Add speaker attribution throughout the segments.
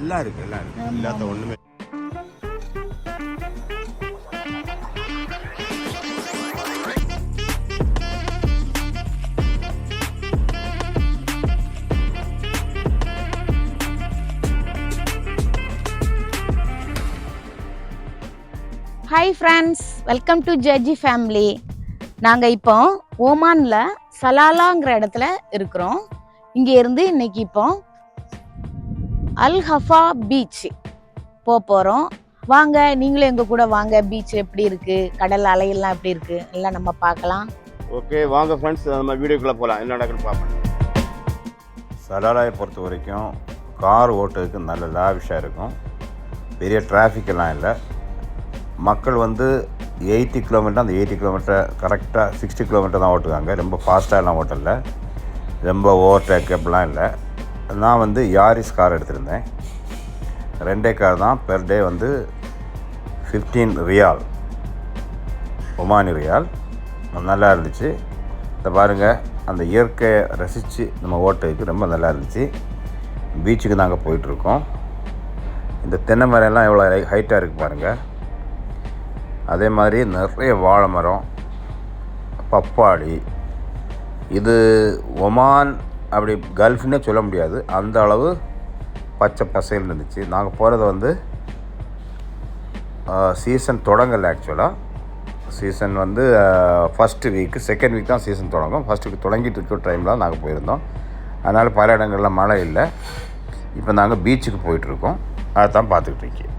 Speaker 1: எல்லாம் இருக்கு, எல்லாம் இருக்கு, இல்லாத ஒண்ணுமே.
Speaker 2: Hi friends, welcome to judge family. நாங்கள் இப்போ ஓமானில் சலாலாங்கிற இடத்துல இருக்கிறோம். இங்கே இருந்து இன்னைக்கு இப்போ அல் ஹஃபா பீச் போகிறோம். வாங்க, நீங்களும் எங்கள் கூட வாங்க. பீச் எப்படி இருக்குது, கடல் அலையெல்லாம் எப்படி இருக்குது எல்லாம் நம்ம பார்க்கலாம்.
Speaker 1: ஓகே, வாங்க ஃப்ரெண்ட்ஸ், நம்ம வீடியோக்குள்ளே போகலாம். என்ன நடக்குன்னு பார்ப்போம். சலாலாயை பொறுத்த வரைக்கும் கார் ஓட்டுறதுக்கு நல்ல லாவிஷாக இருக்கும். பெரிய டிராஃபிக் எல்லாம் இல்லை. மக்கள் வந்து 80 கிலோமீட்டர், அந்த 80 கிலோமீட்டர் கரெக்டாக 60 கிலோமீட்டர் தான் ஓட்டுவாங்க. ரொம்ப ஃபாஸ்ட்டாகலாம் ஓட்டல, ரொம்ப ஓவர்டேக் அப்படிலாம் இல்லை. நான் வந்து யாரிஸ் கார் எடுத்திருந்தேன். 2 கார் தான். பெர் டே வந்து 15 ரியால், ஒமானி ரியால். நல்லா இருந்துச்சு. இதை பாருங்கள், அந்த இயற்கையை ரசித்து நம்ம ஓட்டுறதுக்கு ரொம்ப நல்லா இருந்துச்சு. பீச்சுக்கு நாங்கள் போயிட்டுருக்கோம். இந்த தென்னை மரம்லாம் எவ்வளோ ஹைட்டாக இருக்குது பாருங்கள். அதே மாதிரி நிறைய வாழை மரம், பப்பாளி. இது ஒமான் அப்படி கல்ஃப்னே சொல்ல முடியாது, அந்த அளவு பச்சை பசையில் இருந்துச்சு. நாங்கள் போகிறது வந்து சீசன் தொடங்கலை. ஆக்சுவலாக சீசன் வந்து ஃபஸ்ட்டு வீக்கு, செகண்ட் வீக் தான் சீசன் தொடங்கும். ஃபஸ்ட் வீக் தொடங்கிட்டு இருக்கிற டைமில் நாங்கள் போயிருந்தோம். அதனால் பல இடங்களில் மழை இல்லை. இப்போ நாங்கள் பீச்சுக்கு போயிட்டுருக்கோம். அதை தான் பார்த்துக்கிட்டு இருக்கேன்.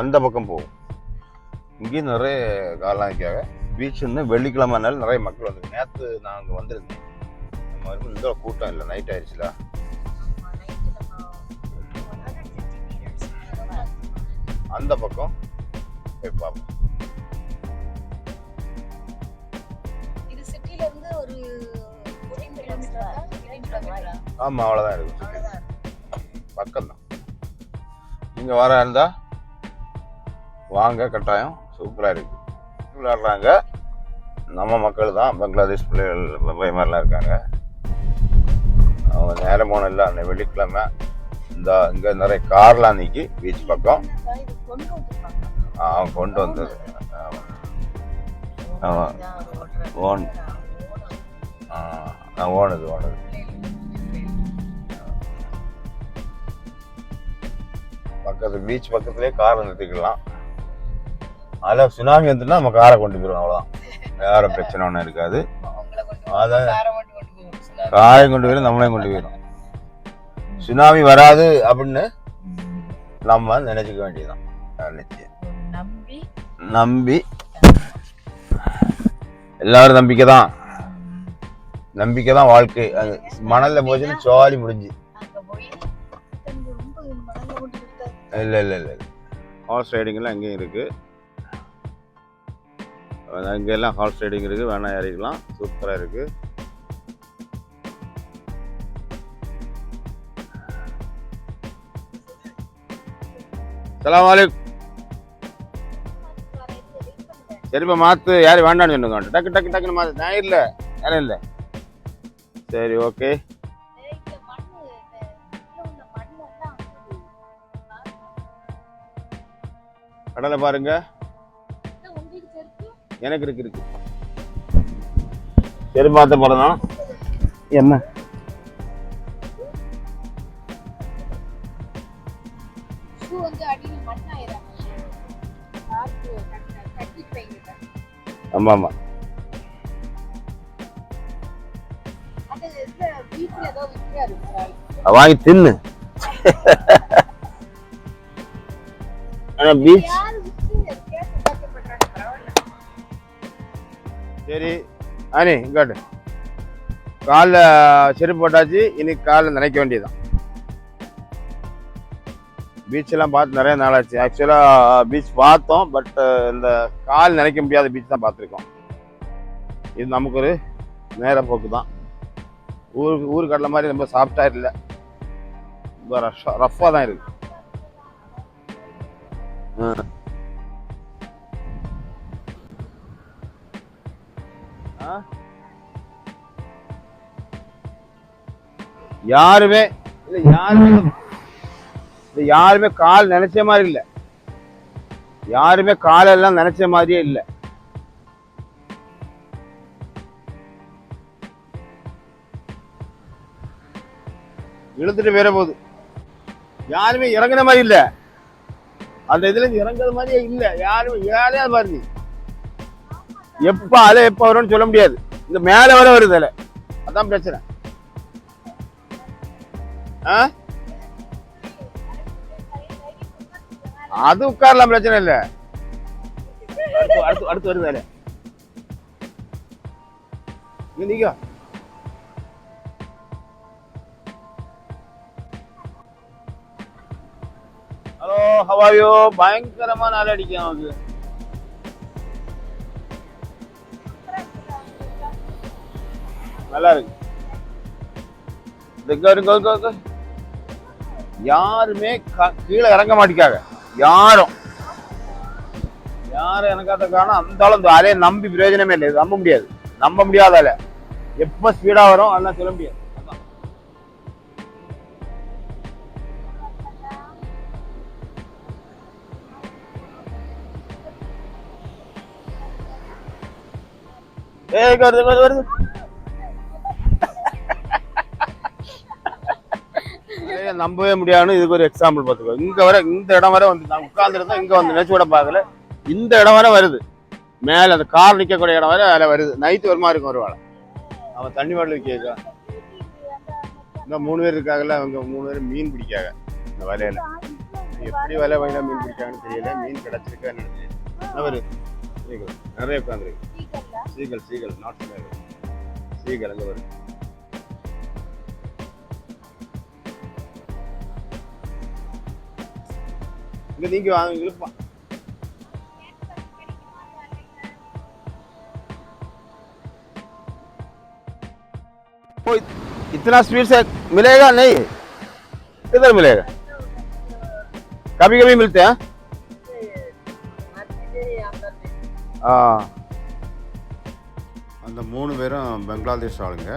Speaker 1: அந்த பக்கம் போகும். இங்கேயும் நிறைய காலம் இருக்காங்க. பீச் வந்து வெள்ளிக்கிழமைனால நிறைய மக்கள் வந்து. நேற்று நான் அங்கே வந்திருந்தேன். நம்ம இருக்கும் இந்த கூட்டம் இல்லை, நைட் ஆயிடுச்சுல. அந்த பக்கம் போய் பார்ப்போம். ஆமாம், அவ்வளோதான் இருக்கு, பக்கம்தான். நீங்கள் வர இருந்தால் வாங்க, கட்டாயம். சூப்பராக இருக்குது. விளையாடுறாங்க நம்ம மக்கள் தான். பங்களாதேஷ் பிள்ளைகள் மாதிரிலாம் இருக்காங்க. அவங்க நேரம் போன இல்லை, அந்த வெள்ளிக்கிழமை இங்கே நிறைய கார்லாம் நிற்கி பீச் பக்கம். அவன் கொண்டு வந்தது. ஆமாம், ஓனுது. பக்கத்து பீச் பக்கத்துலேயே காரை நிறுத்திக்கலாம். அதில் சுனாமி வந்துட்டுனா நம்ம காரை கொண்டு போயிடுவோம், அவ்வளோதான். வேறு பிரச்சனை ஒன்றும் இருக்காது. அதை காரை கொண்டு போயிடும், நம்மளையும் கொண்டு போயிடும். சுனாமி வராது அப்படின்னு நம்ம நினைச்சுக்க வேண்டியதுதான். நம்பி எல்லாரும் நம்பிக்கை தான் வாழ்க்கை. மணல்ல போச்சுன்னு சோழி முடிஞ்சு. இல்லை ஹார்ஸ் ரைடிங்லாம் அங்கேயும் இருக்குது. அங்கெல்லாம் ஹார்ஸ் ரைடிங் இருக்குது, வேணா ஏறிக்கலாம். சூப்பராக இருக்குது. சலாம் அலைக்கும். சரிப்பா, மாற்று. யாரும் வேண்டான்னு சொன்னுங்க. டக்குன்னு மாற்று. நான் இல்லை, யாரும் இல்லை. சரி, ஓகே. கடலை பாருங்க. எனக்கு இருக்கு. சரி, மாத்த போறதான். என்ன ஆமா வாங்கி தின்னு. பீச் சரி. ஆனி இங்காட்டு காலில் செருப்பு போட்டாச்சு. இன்னைக்கு காலில் நினைக்க வேண்டியதுதான். பீச்செல்லாம் பார்த்து நிறைய நாளாச்சு. ஆக்சுவலாக பீச் பார்த்தோம், பட் இந்த கால் நினைக்க முடியாத பீச் தான் பார்த்துருக்கோம். இது நமக்கு ஒரு நேர போக்கு தான். ஊர் கடலை மாதிரி ரொம்ப சாஃப்டாக இல்லை, ரொம்ப ரஃப்பாக தான் இருக்கு. யாருமே யாருமே கால் நினைச்ச மாதிரி இல்லை. யாருமே காலெல்லாம் நினைச்ச மாதிரியே இல்லை. இழுத்துட்டு வேற போகுது. யாருமே இறங்குன மாதிரி இல்ல. அந்த இதுல இருந்து இறங்குற மாதிரியே இல்ல. யாருமே ஏழையா பாருங்க. எப்ப அலை எப்ப வரும்னு சொல்ல முடியாது. இந்த மேல வர வருது அலை. அதான் பிரச்சனை. அது உட்காரலாம், பிரச்சனை இல்ல. அடுத்து வருது அலை. நீங்க ஹலோ, ஹவாயோ. பயங்கரமான அலை அடிக்கும் அவனுக்கு. நல்லா இருக்கு. யாருமே கீழே இறங்க மாட்டேங்காங்க. யாரும் இறங்காத காரணம் அந்த அளவு இந்த அலையை நம்பி பிரயோஜனமே இல்லை. நம்ப முடியாத அலை. எப்ப ஸ்பீடா வரும் அதெல்லாம் சொல்ல முடியாது. வருது. நம்பவே முடியாதுன்னு இதுக்கு ஒரு எக்ஸாம்பிள் பார்த்துக்கோ. இங்க வர இந்த இடம் வரை வந்து நான் உட்கார்ந்துருந்தா இங்க வந்து நினைச்சு கூட பார்க்கல. இந்த இடம் வரை வருது. மேல அந்த கார் நிக்கக்கூடிய இடம் வரை அதில் வருது. நைட்டு ஒரு மாதிரி இருக்கும் ஒரு வேலை. அவன் தண்ணி பாட்டில் விற்க இந்த 3 பேர் இருக்காங்கல்ல, அவங்க 3 பேரும் மீன் பிடிக்காங்க இந்த வலையில. எப்படி வலை வயல மீன் பிடிக்காங்கன்னு தெரியல. மீன் கிடைச்சிருக்கான்னு நிறைய உட்காந்துருக்கு. சீகல் நாட் சீகல் அங்க வருது. இங்க நீங்க வாங்க இழுப்பா. इतना स्पीड से मिलेगा नहीं, किधर मिलेगा? कभी कभी मिलते हैं। அந்த 3 பேரும் பங்களாதேஷ் ஆளுங்க.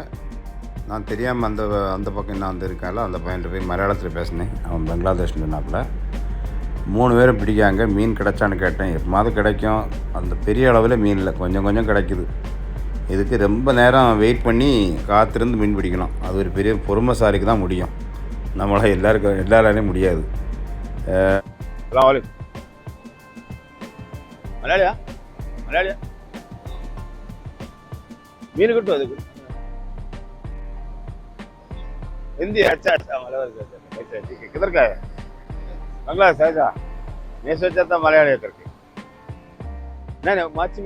Speaker 1: நான் தெரியாமல் அந்த பக்கம் என்ன வந்திருக்கால அந்த பையன்கிட்ட போய் மலையாளத்தில் பேசினேன். அவன் பங்களாதேஷ்னு சொன்னாப்புல. 3 பேரும் பிடிக்காங்க. மீன் கிடைச்சான்னு கேட்டேன். எப்போது கிடைக்கும். அந்த பெரிய அளவில் மீன் இல்லை, கொஞ்சம் கிடைக்குது. இதுக்கு ரொம்ப நேரம் வெயிட் பண்ணி காத்திருந்து மீன் பிடிக்கணும். அது ஒரு பெரிய பொறுமைசாலிக்கு தான் முடியும். நம்மளால் எல்லாராலையும் முடியாது. மலையாளியா மீன் கிட்டும் அதுக்கு. हिंदी अच्छा किधर का है? बांग्लादेश है क्या? मैं सोचा था मलयाली करके. नहीं मच्छी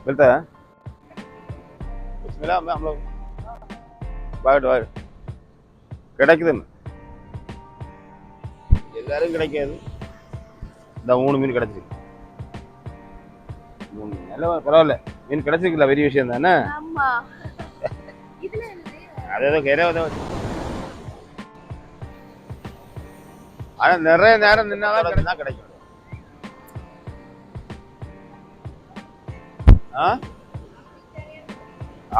Speaker 1: मिलता है. कुछ मिला हम लोग बाहर கிடைக்குது. எல்லாரும் கிடைக்காது. இந்த 3 மீன் கிடைச்சிருக்கு. 3 மீன் நல்ல பரவாயில்ல. மீன் கிடைச்சிருக்குல்ல, பெரிய விஷயம் தானே. அதேதோ கேரவதோ. ஆனா நிறைய நேரம் நின்னாதான் கிடைக்கும்.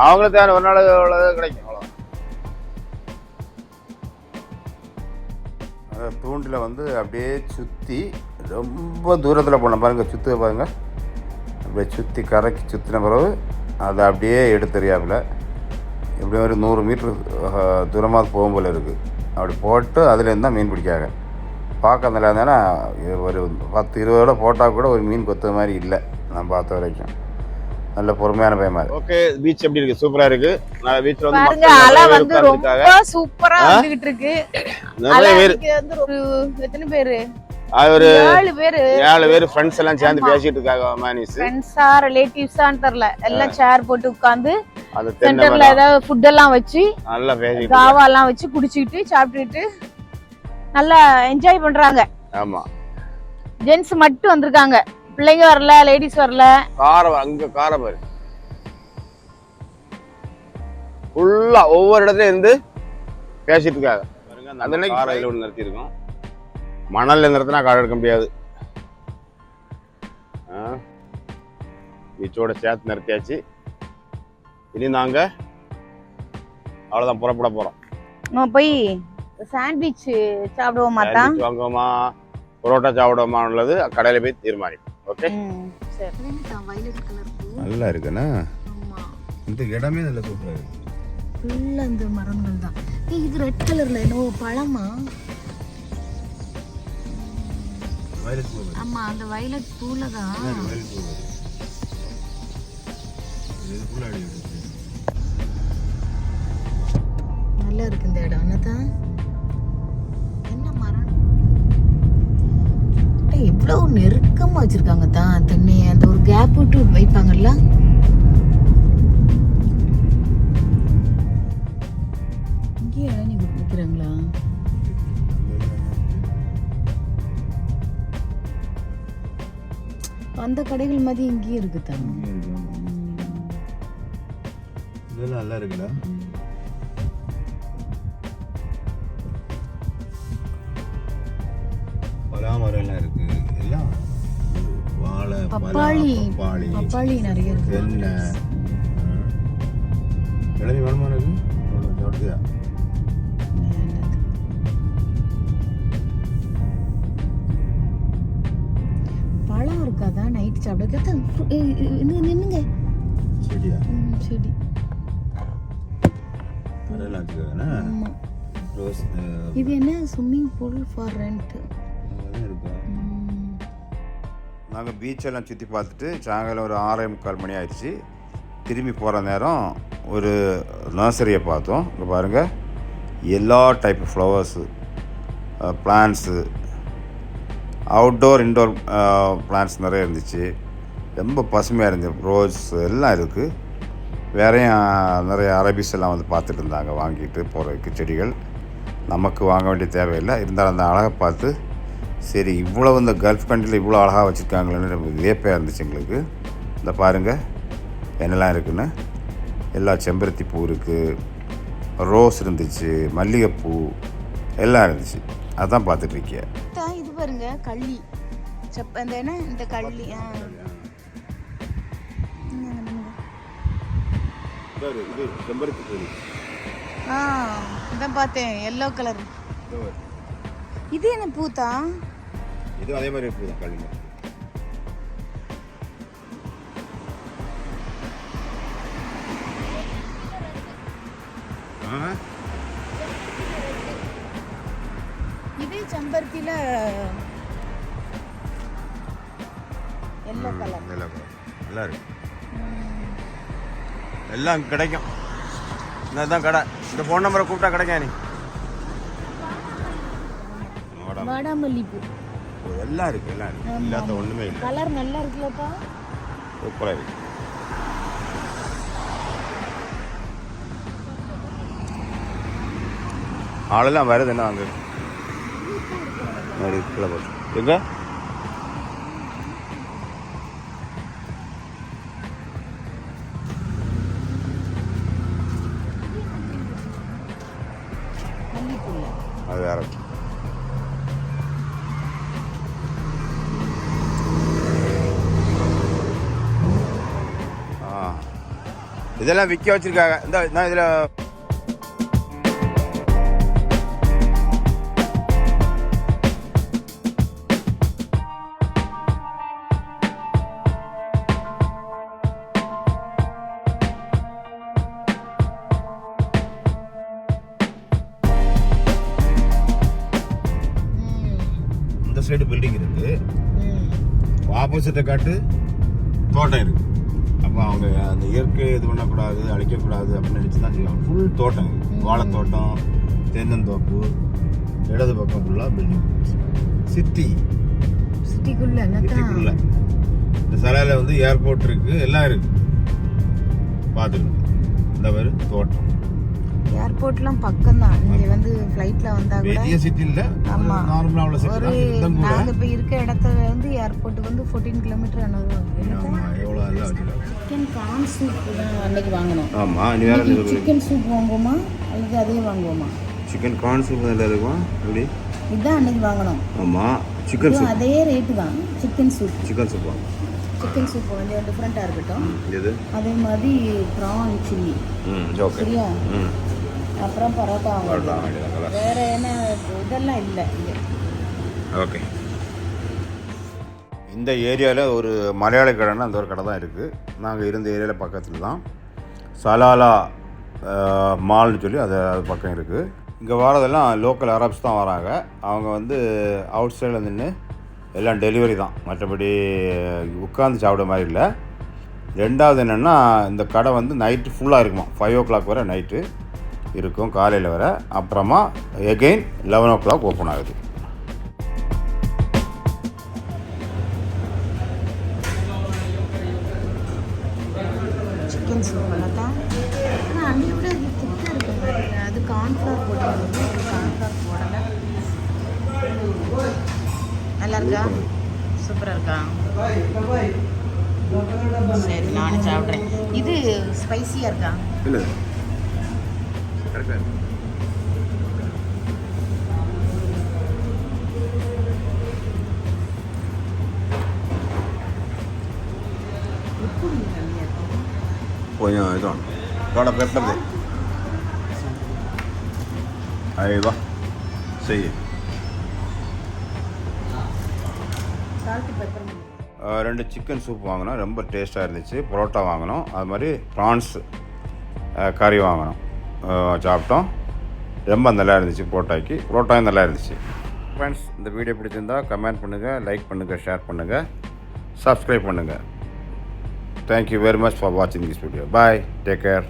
Speaker 1: அவங்களுக்கு தேவை ஒரு நாள் உள்ளது கிடைக்கும். அவ்வளோ தூண்டில் வந்து அப்படியே சுற்றி ரொம்ப தூரத்தில் போனோம் பாருங்கள். சுற்று பாருங்கள். அப்படியே சுற்றி கரைக்கு சுற்றின பிறகு அதை அப்படியே எடுத்தறியாப்புல இப்படி ஒரு 100 மீட்ரு தூரமாக போகும் போல் இருக்குது. அப்படி போட்டு அதுலேருந்து தான் மீன் பிடிக்காங்க. பார்க்க நல்லா இருந்தாலும் ஒரு 10-20 போட்டால் கூட ஒரு மீன் கொத்த மாதிரி இல்லை நான் பார்த்த வரைக்கும். நல்ல பொறுமையான பயமா இருக்கு. ஓகே, பீச் எப்படி இருக்கு? சூப்பரா இருக்கு. நான் பீச்ல வந்து
Speaker 2: பாருங்க, அலை வந்து ரொம்ப சூப்பரா வந்துகிட்டு இருக்கு.
Speaker 1: நிறைய பேர்
Speaker 2: வந்து ஒரு எத்தனை பேர்?
Speaker 1: ஒரு
Speaker 2: 7
Speaker 1: பேர் ஃப்ரெண்ட்ஸ் எல்லாம் சேர்ந்து பேசிட்டு இருக்காங்க. மானிஸ்
Speaker 2: ஃப்ரெண்ட்ஸா ரிலேட்டிவ்ஸான்னு தெரியல. எல்லாம் சேர் போட்டு உட்கார்ந்து அந்த சென்டர்ல ஏதாவது ஃபுட் எல்லாம் வச்சு
Speaker 1: நல்லா பேசிட்டு
Speaker 2: காவா எல்லாம் வச்சு குடிச்சிட்டு சாப்பிட்டுட்டு நல்லா என்ஜாய் பண்றாங்க.
Speaker 1: ஆமா,
Speaker 2: ஜென்ஸ் மட்டும் வந்திருக்காங்க. பிள்ளைங்க வரல, லேடிஸ் வரல.
Speaker 1: அங்க கார பாரு ஃபுல்லா ஒவ்வொரு இடத்துல இருந்து பேசிட்டு இருக்காங்க. அந்த காரை இதுல ஒன்று நிறுத்தி இருக்கோம். மணல்ல நிறுத்தினா கார் எடுக்க முடியாது. பீச்சோட சேர்த்து நிறுத்தியாச்சு. இனி நாங்க அவ்வளோதான் புறப்பட போகிறோம்.
Speaker 2: நம்ம போய் சாண்ட்விச் சாப்பிடுவோமா தான்?
Speaker 1: வாங்குவோமா பரோட்டா சாப்பிடுவோமா உள்ளது கடையில் போய் தீர்மானிக்கும். ஓகே
Speaker 2: சரி.
Speaker 1: நல்லா இருக்குண்ணா. இந்த இடமே நல்ல சூப்பராக இருக்கு.
Speaker 2: ஃபுல்லாக இந்த மரங்கள் தான். இது ரெட் கலரில் என்னவோ பழமா? ஆமாம், அந்த வயலட் பூவில் தான். நல்லா இருக்கு இந்த இடம். என்னதான் என்ன மரம் எவ்வளவு நெருக்கமா வச்சிருக்காங்க தான். தண்ணி அந்த ஒரு கேப் விட்டு வைப்பாங்கல்ல. இங்கே இளநீ விற்கிறாங்களா? அந்த கடைகள் மாதிரி இங்கேயும் இருக்குதான்.
Speaker 1: இதெல்லாம் நல்லா இருக்குல்ல. பலாமரம் எல்லாம் இருக்கு. எல்லாம் வாழை,
Speaker 2: பப்பாளி நிறைய இருக்கு.
Speaker 1: என்ன இளநீ வேணுமா? இருக்கு சாப்பிடுதியா?
Speaker 2: பழம் இருக்காதான் நைட் சாப்பிட? நின்னுங்க.
Speaker 1: செடியா?
Speaker 2: செடி இது என்ன ஸ்விம்மிங் பூல் ஃபார் ரெண்ட்.
Speaker 1: நாங்கள் பீச்செல்லாம் சுற்றி பார்த்துட்டு சாயங்காலம் ஒரு 6:45 மணி ஆயிடுச்சு. திரும்பி போகிற நேரம் ஒரு நர்சரியை பார்த்தோம். இங்கே பாருங்கள், எல்லா type flowers, plants, outdoor indoor plants நிறைய இருந்துச்சு. ரொம்ப பசுமையாக இருந்துச்சு. ரோஸ் எல்லாம் இருக்குது. வேறையும் நிறைய அரபிஸ் எல்லாம் வந்து பார்த்துட்டு இருந்தாங்க வாங்கிட்டு போகிறதுக்கு செடிகள். நமக்கு வாங்க வேண்டிய தேவையில்லை. இருந்தாலும் அந்த அழகை பார்த்து சரி இவ்வளோ இந்த கல்ஃப் கண்ட்ரியில் இவ்வளோ அழகாக வச்சுருக்காங்களேன்னு ரொம்ப வியப்பாக இருந்துச்சு எங்களுக்கு. இந்த பாருங்கள் என்னெல்லாம் இருக்குன்னு. எல்லா செம்பருத்தி பூ இருக்குது, ரோஸ் இருந்துச்சு, மல்லிகைப்பூ எல்லாம் இருந்துச்சு. அதான் பார்த்துட்டு இருக்கிய.
Speaker 2: இது பாருங்க கள்ளி அந்த என்ன இந்த கள்ளி.
Speaker 1: இது செம்பருத்தி பூ.
Speaker 2: இதான் பார்த்தேன் எல்லோ கலர். இது என்ன பூத்தா?
Speaker 1: இது அதே மாதிரி பூ தான், கள்ளி.
Speaker 2: இது செம்பருத்தியில எல்லோ கலர்.
Speaker 1: நல்லா இருக்கு. எல்லாம் கிடைக்கும். இதுதான் கடை. இந்த ஃபோன் நம்பரை கூப்பிட்டா கிடைக்கும். நீ
Speaker 2: வாடாமல்லிப்பூ
Speaker 1: எல்லாம் இருக்கு. எல்லாம் இருக்கு. இல்லாத ஒன்றுமே இல்லை.
Speaker 2: கலர் நல்லா இருக்குல்லப்பா.
Speaker 1: சூப்பராக இருக்கு. ஆளெல்லாம் வருது. என்ன அங்கே கீழே போச்சு எங்க? அது வேற. இதெல்லாம் விற்க வச்சிருக்காங்க. இந்த நான் இதில் சைடு பில்டிங் இருக்கு, ஆப்போசிட்டை காட்டு தோட்டம் இருக்கு. அப்போ அவங்க அந்த இயற்கை இது பண்ணக்கூடாது, அழிக்கக்கூடாது அப்படின்னு நினச்சி தான் செய்வாங்க. ஃபுல் தோட்டம், வாழைத்தோட்டம், தென்னந்தோப்பு, இடது பக்கம் ஃபுல்லாக பில்டிங். சிட்டிக்குள்ள இந்த சலால வந்து ஏர்போர்ட் இருக்கு, எல்லாம் இருக்கு. பார்த்துக்கணும். இந்த மாதிரி தோட்டம்.
Speaker 2: ஏர்போர்ட்லாம் பக்கம் தான். இங்க வந்து ஃளைட்ல வந்தா கூட
Speaker 1: பெரிய சிட்டி இல்ல,
Speaker 2: ஆமா
Speaker 1: நார்மலா உள்ள சிட்டி தான்.
Speaker 2: நாங்க இப்ப இருக்க இடத்துல வந்து ஏர்போர்ட்டுக்கு வந்து 14 கிலோமீட்டர் ஆனது.
Speaker 1: ஆமா, எவ்வளவு நல்லா இருக்கு.
Speaker 2: சிக்கன் கார்ன் சூப் தான் அன்னைக்கு வாங்கணும்.
Speaker 1: ஆமா, நீ வேற
Speaker 2: சிக்கன் சூப் வாங்குவோமா அல்லது அதே வாங்குவோமா?
Speaker 1: சிக்கன் கார்ன் சூப் நல்லா இருக்கும். எப்படி?
Speaker 2: இதான் அன்னைக்கு வாங்கணும்.
Speaker 1: ஆமா, சிக்கன் சூப்
Speaker 2: அதே ரேட் தான். சிக்கன் சூப்
Speaker 1: சிக்கன் சூப்
Speaker 2: கொஞ்சம் டிஃபரெண்டா இருக்கட்டும்.
Speaker 1: இது
Speaker 2: அதே மாதிரி ப்ரான் சில்லி.
Speaker 1: ஓகே.
Speaker 2: சரியா? அப்புறம் பரோட்டா
Speaker 1: பரோட்டா வாங்கிடுறாங்களா?
Speaker 2: வேற என்ன இதெல்லாம் இல்லை இங்கே.
Speaker 1: ஓகே. இந்த ஏரியாவில் ஒரு மலையாள கடைன்னா அந்த ஒரு கடை தான் இருக்குது. நாங்கள் இருந்த ஏரியாவில் பக்கத்தில் தான் சலாலா மால்னு சொல்லி அது பக்கம் இருக்குது. இங்கே வரதெல்லாம் லோக்கல் அரப்ஸ் தான் வராங்க. அவங்க வந்து அவுட் சைடில் நின்று எல்லாம் டெலிவரி தான், மற்றபடி உட்காந்து சாப்பிட மாதிரி இல்லை. ரெண்டாவது என்னென்னா இந்த கடை வந்து நைட்டு ஃபுல்லாக இருக்குமா, 5 o'clock வரை நைட்டு இருக்கும், காலையில் வர. அப்புறமா எகெயின் 11 o'clock ஓப்பன் ஆகுது.
Speaker 2: சிக்கன் சூப் தான் அன்னை விட அது திக்காக இருக்க மாதிரி. அது கார்ன்ஃப்ளவர் போட்டு கார்ன்ஃப்ளவர் போடலை. நல்லா இருக்கா? சூப்பராக இருக்கா? சரி, நானும் சாப்பிட்றேன். இது ஸ்பைசியாக இருக்கா?
Speaker 1: இல்லை கரெக்டாக கொஞ்சம் இதுவும் தோட பெப்பர் ஐவா செய்ய. ரெண்டு சிக்கன் சூப் வாங்கினோம், ரொம்ப டேஸ்ட்டாக இருந்துச்சு. பரோட்டா வாங்கினோம், அது மாதிரி ப்ரான்ஸ் கறி வாங்கினோம், சாப்பிட்டோம். ரொம்ப நல்லா இருந்துச்சு. பரோட்டாவும் நல்லா இருந்துச்சு. ஃப்ரெண்ட்ஸ், இந்த வீடியோ பிடிச்சிருந்தா கமெண்ட் பண்ணுங்கள், லைக் பண்ணுங்கள், ஷேர் பண்ணுங்கள், சப்ஸ்கிரைப் பண்ணுங்கள். Thank you very much for watching this video. Bye. Take care.